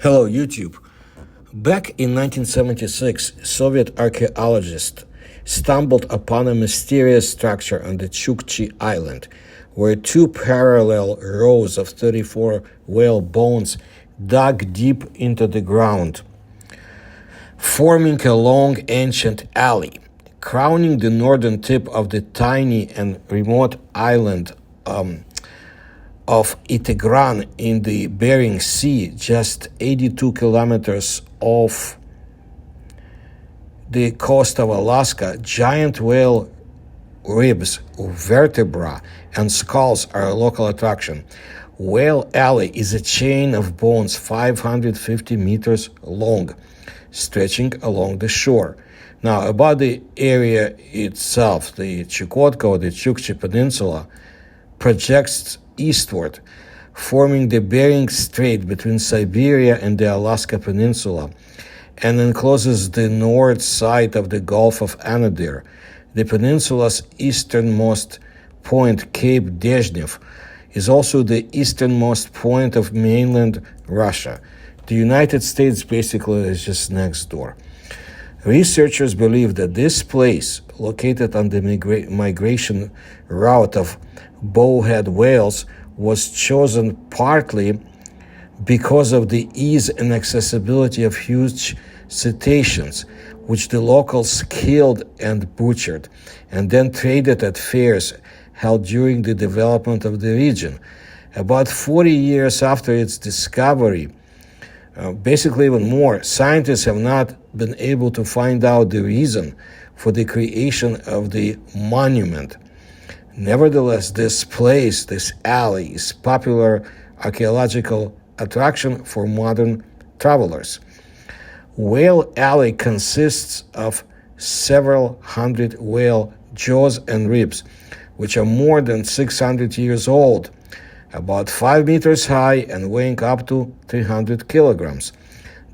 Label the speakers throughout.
Speaker 1: Hello, YouTube. Back in 1976, Soviet archaeologists stumbled upon a mysterious structure on the Chukchi Island, where two parallel rows of 34 whale bones dug deep into the ground, forming a long ancient alley. Crowning the northern tip of the tiny and remote island of Itegran in the Bering Sea, just 82 kilometers off the coast of Alaska, giant whale ribs, vertebrae, and skulls are a local attraction. Whale Alley is a chain of bones 550 meters long, stretching along the shore. Now, about the area itself, the Chukotka or the Chukchi Peninsula projects eastward, forming the Bering Strait between Siberia and the Alaska Peninsula, and encloses the north side of the Gulf of Anadyr. The peninsula's easternmost point, Cape Dezhnev, is also the easternmost point of mainland Russia. The United States basically is just next door. Researchers believe that this place, located on the migration route of bowhead whales, was chosen partly because of the ease and accessibility of huge cetaceans, which the locals killed and butchered, and then traded at fairs held during the development of the region. About 40 years after its discovery, basically even more, scientists have not been able to find out the reason for the creation of the monument. Nevertheless, this place, this alley, is popular archaeological attraction for modern travelers. Whale Alley consists of several hundred whale jaws and ribs, which are more than 600 years old, about 5 meters high and weighing up to 300 kilograms.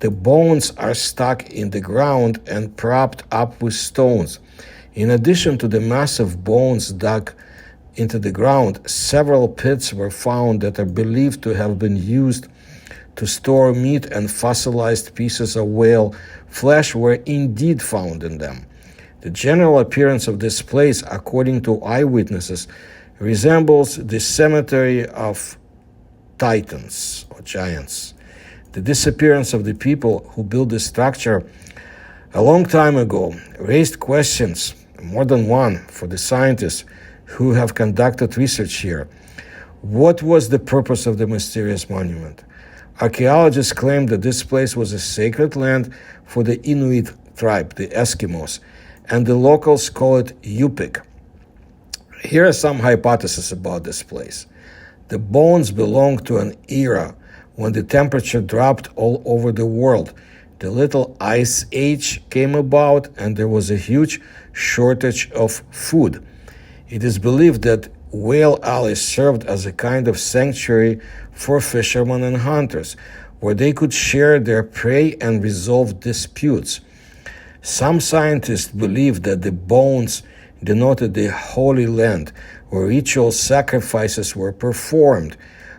Speaker 1: The bones are stuck in the ground and propped up with stones. In addition to the massive bones dug into the ground, several pits were found that are believed to have been used to store meat, and fossilized pieces of whale flesh were indeed found in them. The general appearance of this place, according to eyewitnesses, resembles the cemetery of titans or giants. The disappearance of the people who built this structure a long time ago raised questions, more than one, for the scientists who have conducted research here. What was the purpose of the mysterious monument? Archaeologists claim that this place was a sacred land for the Inuit tribe, the Eskimos, and the locals call it Yupik. Here are some hypotheses about this place. The bones belong to an era when the temperature dropped all over the world. The Little Ice Age came about, and there was a huge shortage of food. It is believed that Whale Alley served as a kind of sanctuary for fishermen and hunters, where they could share their prey and resolve disputes. Some scientists believe that the bones denoted the Holy Land, where ritual sacrifices were performed.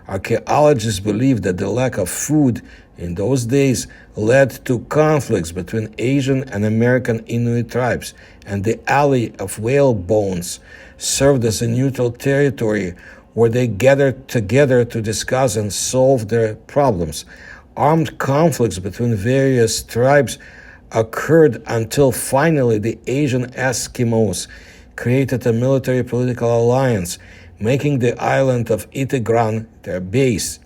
Speaker 1: Archaeologists believe that the lack of food in those days led to conflicts between Asian and American Inuit tribes, and the Alley of Whale Bones served as a neutral territory where they gathered together to discuss and solve their problems. Armed conflicts between various tribes occurred until finally the Asian Eskimos created a military political alliance, making the island of Itegran their base.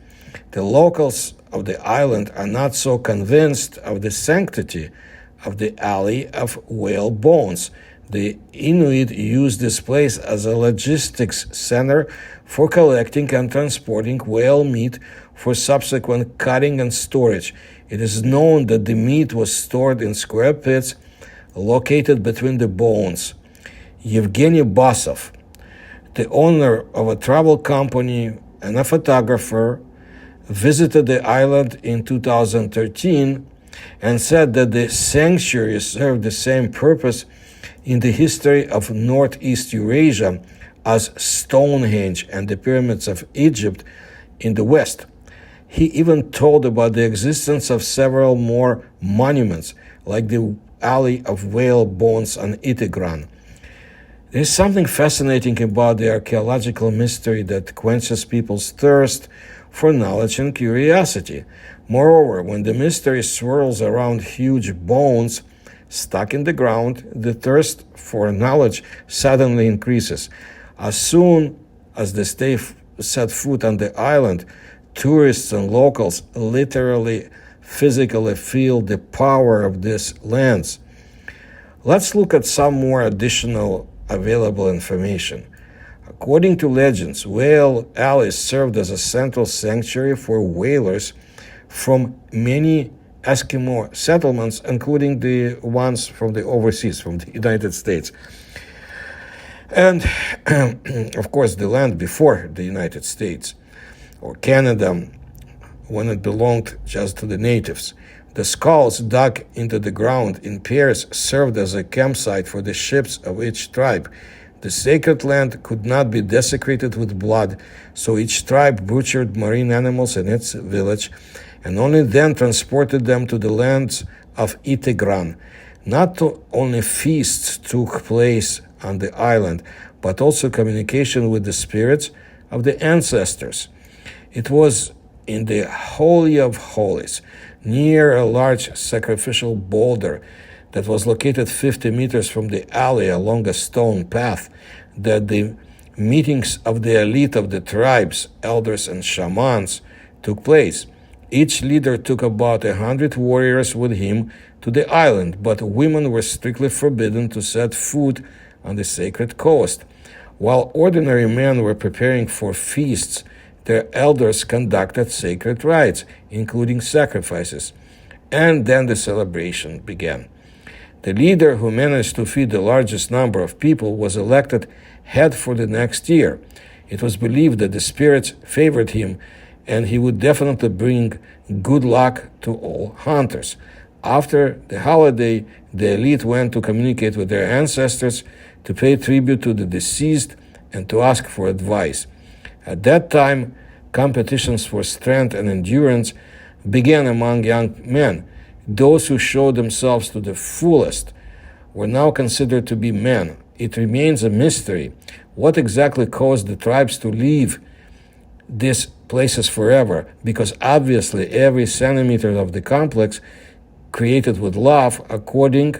Speaker 1: The locals of the island are not so convinced of the sanctity of the Alley of Whale Bones. The Inuit use this place as a logistics center for collecting and transporting whale meat for subsequent cutting and storage. It is known that the meat was stored in square pits located between the bones. Yevgeny Basov, the owner of a travel company and a photographer, visited the island in 2013 and said that the sanctuary served the same purpose in the history of Northeast Eurasia as Stonehenge and the pyramids of Egypt in the West. He even told about the existence of several more monuments, like the Alley of Whale Bones on Itigran. There's something fascinating about the archaeological mystery that quenches people's thirst for knowledge and curiosity. Moreover, when the mystery swirls around huge bones stuck in the ground, the thirst for knowledge suddenly increases. As soon as they set foot on the island, tourists and locals literally, physically feel the power of these lands. Let's look at some more additional available information. According to legends, Whale Alley served as a central sanctuary for whalers from many Eskimo settlements, including the ones from the overseas, from the United States. And, of course, the land before the United States, or Canada, when it belonged just to the natives. The skulls dug into the ground in pairs served as a campsite for the ships of each tribe. The sacred land could not be desecrated with blood, so each tribe butchered marine animals in its village and only then transported them to the lands of Itigran. Not only feasts took place on the island, but also communication with the spirits of the ancestors. It was in the Holy of Holies, near a large sacrificial boulder that was located 50 meters from the alley along a stone path, that the meetings of the elite of the tribes, elders and shamans, took place. Each leader took about 100 warriors with him to the island, but women were strictly forbidden to set foot on the sacred coast. While ordinary men were preparing for feasts, their elders conducted sacred rites, including sacrifices, and then the celebration began. The leader who managed to feed the largest number of people was elected head for the next year. It was believed that the spirits favored him, and he would definitely bring good luck to all hunters. After the holiday, the elite went to communicate with their ancestors, to pay tribute to the deceased, and to ask for advice. At that time, competitions for strength and endurance began among young men. Those who showed themselves to the fullest were now considered to be men. It remains a mystery what exactly caused the tribes to leave these places forever, because obviously every centimeter of the complex created with love according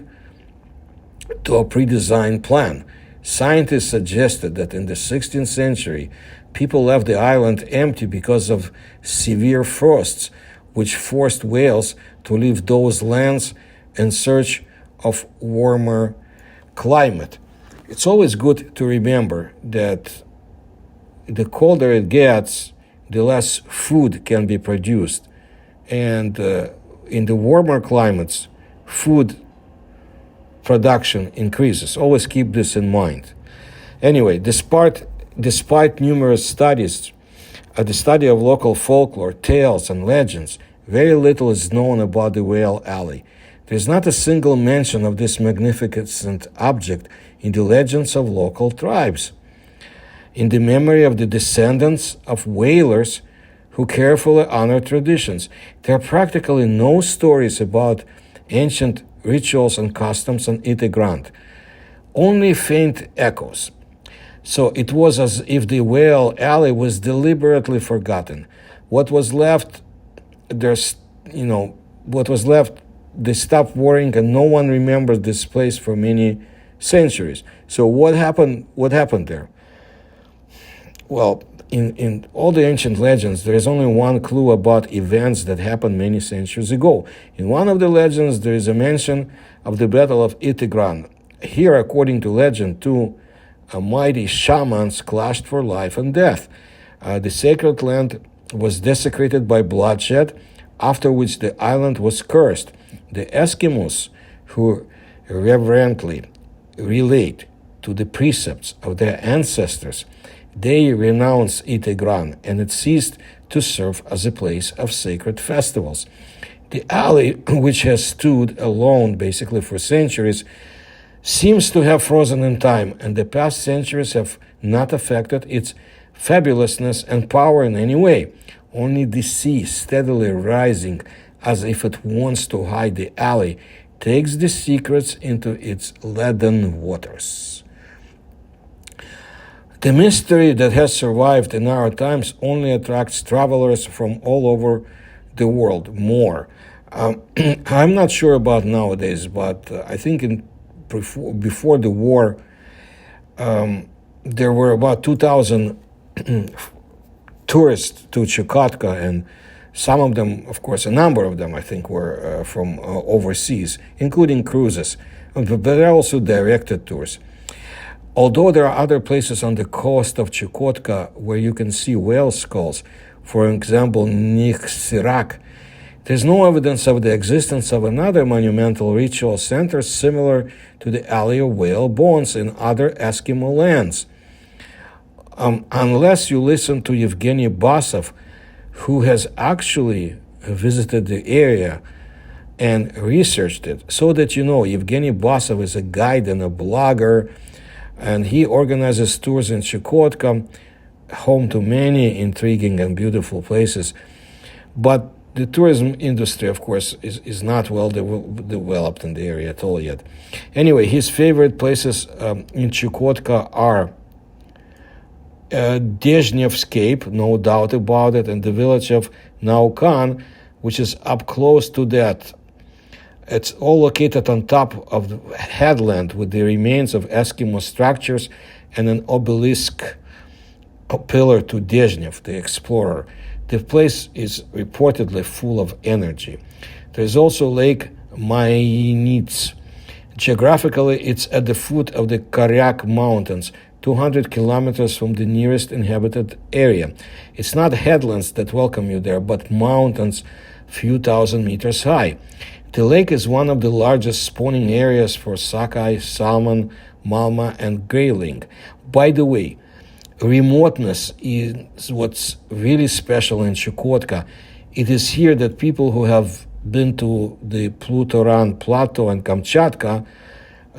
Speaker 1: to a pre-designed plan. Scientists suggested that in the 16th century, people left the island empty because of severe frosts, which forced whales to leave those lands in search of warmer climate. It's always good to remember that the colder it gets, the less food can be produced. And in the warmer climates, food production increases. Always keep this in mind. Anyway, despite numerous studies, the study of local folklore, tales, and legends, very little is known about the Whale Alley. There is not a single mention of this magnificent object in the legends of local tribes. In the memory of the descendants of whalers who carefully honor traditions, there are practically no stories about ancient rituals and customs on Itigran, only faint echoes. So it was as if the Whale Alley was deliberately forgotten. What was left, they stopped worrying, and no one remembers this place for many centuries. So what happened there? Well, in all the ancient legends, there is only one clue about events that happened many centuries ago. In one of the legends, there is a mention of the Battle of Itigran. Here, according to legend, two mighty shamans clashed for life and death. The sacred land was desecrated by bloodshed, after which the island was cursed. The Eskimos, who reverently relate to the precepts of their ancestors, they renounced Itigran, and it ceased to serve as a place of sacred festivals. The alley, which has stood alone basically for centuries, seems to have frozen in time, and the past centuries have not affected its fabulousness and power in any way. Only the sea, steadily rising as if it wants to hide the alley, takes the secrets into its leaden waters. The mystery that has survived in our times only attracts travelers from all over the world more. I'm not sure about nowadays, but I think before the war, there were about 2,000 tourists to Chukotka, and some of them, of course, a number of them, I think, were from overseas, including cruises, but there are also directed tours. Although there are other places on the coast of Chukotka where you can see whale skulls, for example, Niksirak, there's no evidence of the existence of another monumental ritual center similar to the Alley of Whale Bones in other Eskimo lands. Unless you listen to Evgeny Basov, who has actually visited the area and researched it, so that you know, Evgeny Basov is a guide and a blogger, and he organizes tours in Chukotka, home to many intriguing and beautiful places. But the tourism industry, of course, is not well developed in the area at all yet. Anyway, his favorite places in Chukotka are Dezhnev's Cape, no doubt about it, and the village of Naukan, which is up close to that. It's all located on top of the headland with the remains of Eskimo structures and an obelisk, a pillar to Dezhnev, the explorer. The place is reportedly full of energy. There's also Lake Maynits. Geographically, it's at the foot of the Koryak Mountains, 200 kilometers from the nearest inhabited area. It's not headlands that welcome you there, but mountains few thousand meters high. The lake is one of the largest spawning areas for sockeye, salmon, malma, and grayling. By the way, remoteness is what's really special in Chukotka. It is here that people who have been to the Plutoran Plateau and Kamchatka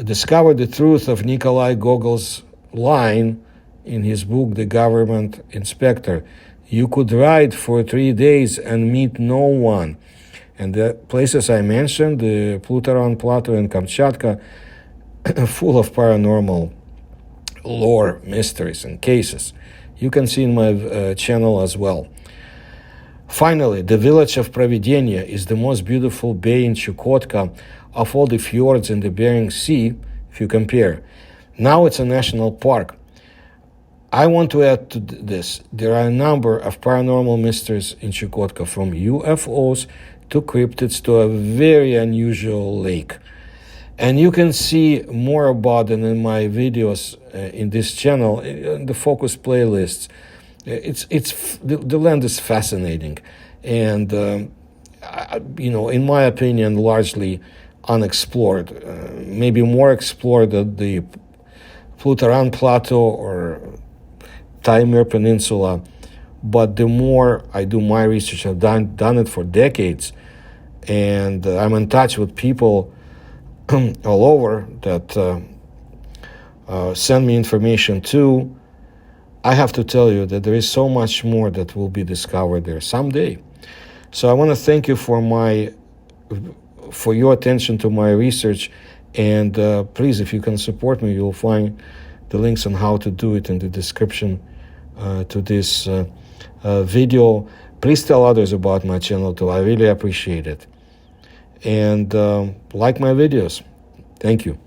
Speaker 1: discovered the truth of Nikolai Gogol's line in his book, The Government Inspector. You could ride for 3 days and meet no one. And the places I mentioned, the Plutoran Plateau and Kamchatka, full of paranormal lore, mysteries, and cases. You can see in my channel as well. Finally, the village of Providenia is the most beautiful bay in Chukotka of all the fjords in the Bering Sea, if you compare. Now it's a national park. I want to add to this, there are a number of paranormal mysteries in Chukotka, from UFOs to cryptids to a very unusual lake. And you can see more about it in my videos in this channel, in the focus playlists. The land is fascinating, and in my opinion, largely unexplored. Maybe more explored at the Plutoran Plateau or Taimyr Peninsula. But the more I do my research, I've done it for decades, and I'm in touch with people all over that send me information too. I have to tell you that there is so much more that will be discovered there someday. So I want to thank you for your attention to my research, and please, if you can support me, you'll find the links on how to do it in the description to this video. Please tell others about my channel too. I really appreciate it. And like my videos. Thank you.